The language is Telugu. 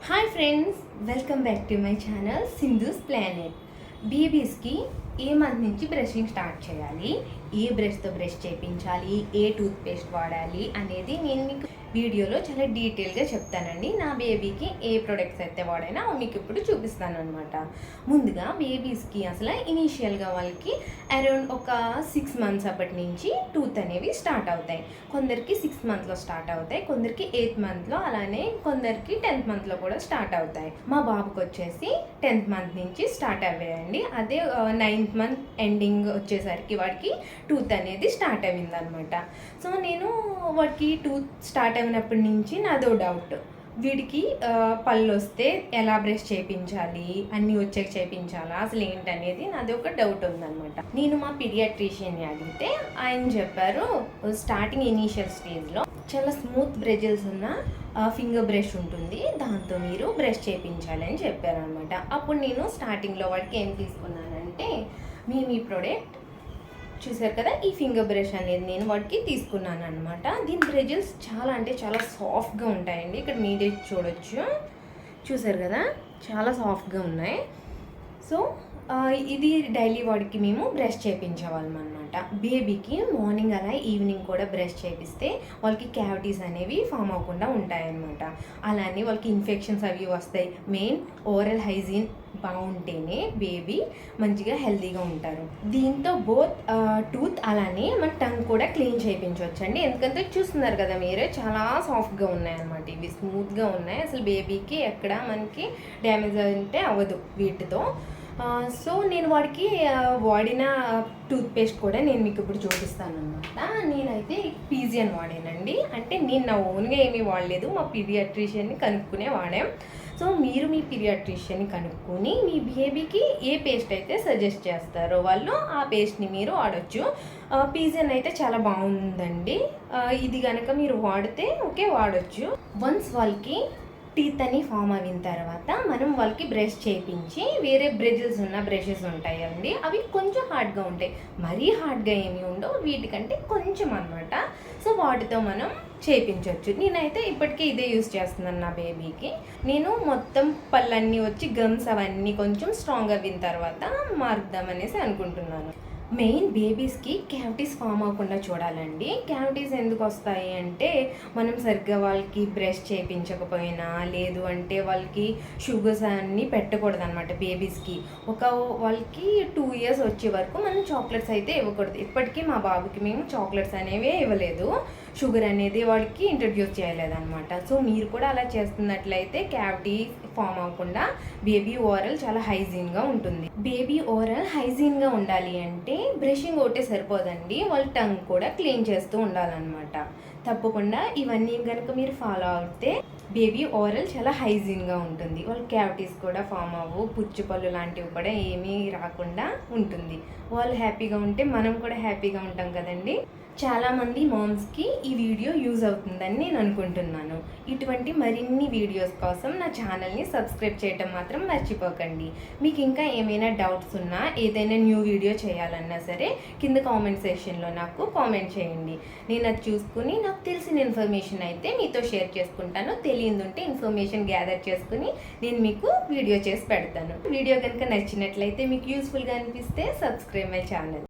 Hi friends, welcome back to my channel Sindhu's planet. బేబీస్కి ఏ మంత్ నుంచి బ్రషింగ్ స్టార్ట్ చేయాలి, ఏ బ్రష్తో బ్రష్ చేయించాలి, ఏ టూత్ పేస్ట్ వాడాలి అనేది నేను మీకు వీడియోలో చాలా డీటెయిల్గా చెప్తానండి. నా బేబీకి ఏ ప్రొడక్ట్స్ అయితే వాడైనా మీకు ఇప్పుడు చూపిస్తాను అనమాట. ముందుగా బేబీస్కి అసలు ఇనీషియల్గా వాళ్ళకి అరౌండ్ ఒక 6 months అప్పటి నుంచి టూత్ అనేవి స్టార్ట్ అవుతాయి. కొందరికి 6 monthsలో స్టార్ట్ అవుతాయి, కొందరికి 8th monthలో, అలానే కొందరికి 10th monthలో కూడా స్టార్ట్ అవుతాయి. మా బాబుకి వచ్చేసి 10th month నుంచి స్టార్ట్ అయ్యాయండి. అదే 9th month ఎండింగ్ వచ్చేసరికి వాడికి టూత్ అనేది స్టార్ట్ అయింది అనమాట. సో నేను వాడికి టూత్ స్టార్ట్ అయినప్పటి నుంచి నాదో డౌట్, వీడికి పళ్ళు వస్తే ఎలా బ్రష్ చేయించాలి, అన్నీ వచ్చాక చేయించాలా, అసలు ఏంటనేది నాది ఒక డౌట్ ఉందన్నమాట. నేను మా పీడియాట్రిషియన్ని అడిగితే ఆయన చెప్పారు, స్టార్టింగ్ ఇనీషియల్ స్టేజ్లో చాలా స్మూత్ బ్రెజిల్స్ ఉన్న ఫింగర్ బ్రష్ ఉంటుంది, దాంతో మీరు బ్రష్ చేయించాలి అని చెప్పారనమాట. అప్పుడు నేను స్టార్టింగ్లో వాడికి ఏం తీసుకున్నానంటే మీ ప్రోడక్ట్ చూసారు కదా, ఈ ఫింగర్ బ్రష్ అనేది నేను వాడికి తీసుకున్నాను అనమాట. దీని బ్రెజిల్స్ చాలా అంటే చాలా సాఫ్ట్గా ఉంటాయండి. ఇక్కడ మీరే చూడొచ్చు, చూసారు కదా, చాలా సాఫ్ట్గా ఉన్నాయి. సో ఇది డైలీ వాడికి మేము బ్రష్ చేయించేవాళ్ళం అనమాట. బేబీకి మార్నింగ్ అలా ఈవినింగ్ కూడా బ్రష్ చేపిస్తే వాళ్ళకి క్యావిటీస్ అనేవి ఫామ్ అవ్వకుండా ఉంటాయన్నమాట. అలానే వాళ్ళకి ఇన్ఫెక్షన్స్ అవి వస్తాయి. మెయిన్ ఓరల్ హైజీన్ బాగుంటేనే బేబీ మంచిగా హెల్తీగా ఉంటారు. దీంతో బోత్ టూత్ అలానే మన టంగ్ కూడా క్లీన్ చేయించవచ్చు అండి. ఎందుకంటే చూస్తున్నారు కదా మీరే, చాలా సాఫ్ట్గా ఉన్నాయి అనమాట. ఇవి స్మూత్గా ఉన్నాయి, అసలు బేబీకి ఎక్కడ మనకి డ్యామేజ్ అంటే అవ్వదు వీటితో. సో నేను వాడికి వాడిన టూత్ పేస్ట్ కూడా నేను మీకు ఇప్పుడు చూపిస్తాను అనమాట. నేనైతే పీజియన్ వాడానండి. అంటే నేను నా ఓన్గా ఏమీ వాడలేదు, మా పీడియాట్రిషియన్ని కనుక్కునే వాడాం. సో మీరు మీ పీడియాట్రిషియన్ని కనుక్కొని మీ బేబీకి ఏ పేస్ట్ అయితే సజెస్ట్ చేస్తారో వాళ్ళు ఆ పేస్ట్ని మీరు వాడచ్చు. పీజియన్ అయితే చాలా బాగుందండి. ఇది కనుక మీరు వాడితే ఓకే వాడచ్చు. వన్స్ వాళ్ళకి టీత్ అని ఫామ్ అయిన తర్వాత మనం వాళ్ళకి బ్రష్ చేయించి వేరే బ్రెజిల్స్ ఉన్న బ్రషెస్ ఉంటాయండి, అవి కొంచెం హార్డ్గా ఉంటాయి, మరీ హార్డ్గా ఏమి ఉండవు, వీటికంటే కొంచెం అనమాట. సో వాటితో మనం చేయించవచ్చు. నేనైతే ఇప్పటికే ఇదే యూస్ చేస్తున్నాను నా బేబీకి. నేను మొత్తం పళ్ళన్నీ వచ్చి గమ్స్ అవన్నీ కొంచెం స్ట్రాంగ్ అయిన తర్వాత మారుద్దామనేసి అనుకుంటున్నాను. మెయిన్ బేబీస్కి క్యావిటీస్ ఫామ్ అవ్వకుండా చూడాలండి. క్యావిటీస్ ఎందుకు వస్తాయి అంటే మనం సరిగ్గా వాళ్ళకి బ్రష్ చేయించకపోయినా, లేదు అంటే వాళ్ళకి షుగర్స్ అన్నీ పెట్టకూడదు అనమాట బేబీస్కి. వాళ్ళకి 2 years వచ్చే వరకు మనం చాక్లెట్స్ అయితే ఇవ్వకూడదు. ఇప్పటికీ మా బాబుకి మేము చాక్లెట్స్ అనేవి ఇవ్వలేదు, షుగర్ అనేది వాడికి ఇంట్రడ్యూస్ చేయలేదన్నమాట. సో మీరు కూడా అలా చేస్తున్నట్లయితే క్యావిటీ ఫామ్ అవ్వకుండా బేబీ ఓరల్ చాలా హైజీన్గా ఉంటుంది. బేబీ ఓరల్ హైజీన్గా ఉండాలి అంటే బ్రషింగ్ ఒకటే సరిపోదండి, వాళ్ళ టంగ్ కూడా క్లీన్ చేస్తూ ఉండాలన్నమాట. తప్పకుండా ఇవన్నీ కనుక మీరు ఫాలో అవుతే బేబీ ఓరల్ చాలా హైజీన్గా ఉంటుంది. వాళ్ళ క్యావిటీస్ కూడా ఫామ్ అవ్వవు, పుచ్చిపళ్ళు లాంటివి కూడా ఏమీ రాకుండా ఉంటుంది. వాళ్ళు హ్యాపీగా ఉంటే మనం కూడా హ్యాపీగా ఉంటాం కదండి. చాలామంది మామ్స్కి ఈ వీడియో యూజ్ అవుతుందని నేను అనుకుంటున్నాను. ఇటువంటి మరిన్ని వీడియోస్ కోసం నా ఛానల్ని సబ్స్క్రైబ్ చేయటం మాత్రం మర్చిపోకండి. మీకు ఇంకా ఏమైనా డౌట్స్ ఉన్నా, ఏదైనా న్యూ వీడియో చేయాలన్నా సరే కింద కామెంట్ సెక్షన్లో నాకు కామెంట్ చేయండి. నేను అది చూసుకుని నాకు తెలిసిన ఇన్ఫర్మేషన్ అయితే మీతో షేర్ చేసుకుంటాను. తెలియదుంటే ఇన్ఫర్మేషన్ గ్యాదర్ చేసుకుని నేను మీకు వీడియో చేసి పెడతాను. వీడియో కనుక నచ్చినట్లయితే, మీకు యూస్ఫుల్గా అనిపిస్తే సబ్స్క్రైబ్ మై ఛానల్.